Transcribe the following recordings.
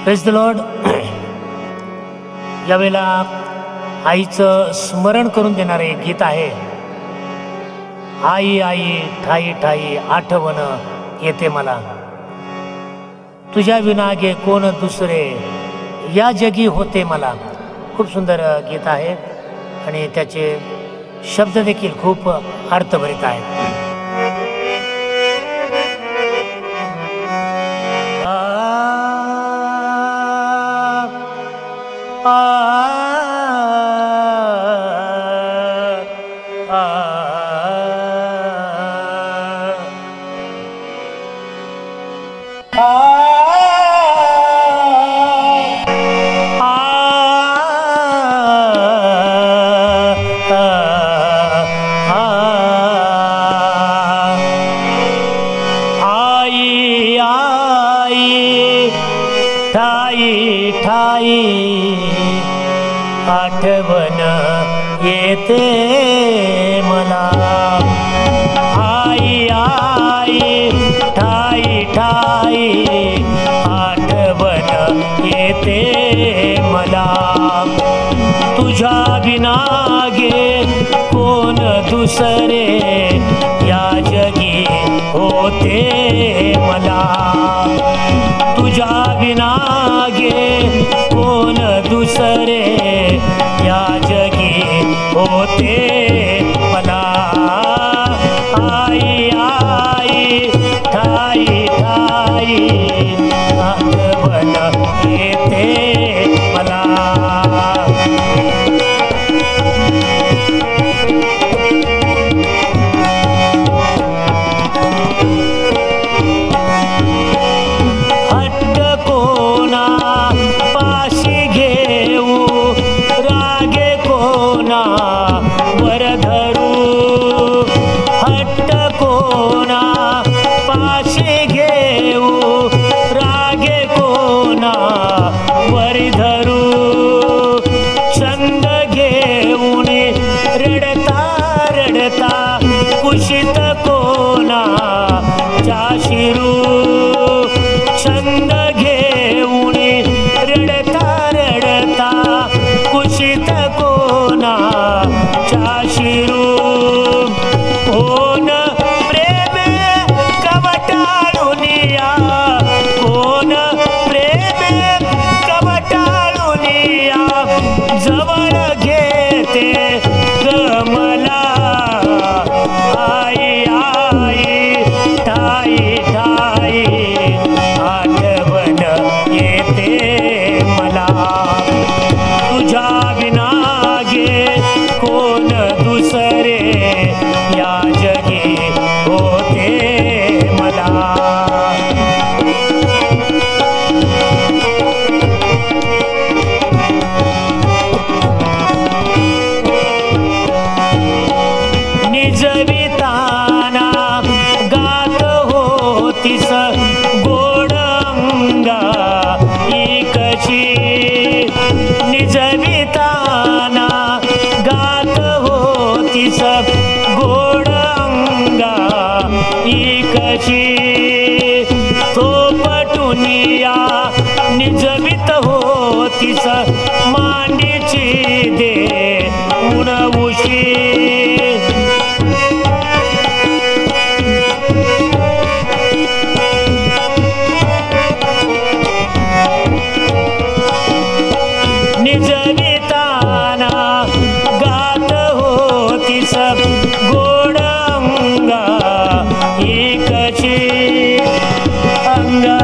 Praise the Lord. यावेळेला आईचं स्मरण करून देणारे एक गीत आहे. आई आई ठाई ठाई आठवण येते मला, तुझ्या विनागे कोण दुसरे या जगी होते मला. खूप सुंदर गीत आहे आणि त्याचे शब्द देखील खूप अर्थभरित आहेत. आठवण येते मला. आई आई ठाई ठाई आठवण येते मला, तुझ्या बिनागे कोण दुसरे या जगी होते मला. तुझ्या बिनागे कोण दुसरे या जगी होते मला. आई आई ठाई ठाई आठवण येते मला. कुशित कोणा चाशिरू छंद घेऊन रडता रडता कुशित कोणा चाशिरू. कोण प्रेमे कवटाळुनिया, कोण प्रेमे कवटाळुनिया जवळ घेते गमला. आई आई ठाई ठाई आठवण येते मला, तुझ्या बिनागे कोण दुसरे या जगी होते मला. निजविताना गात होतीस गोड अंगा कशी, निजविताना गात होतीस गोड अंगा कशी. थोपटुनिया निजवित होतीस मांडीची दे उणवुशी. निजविताना गात होतीस गोड अंगा कशी अंगा.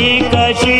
कशी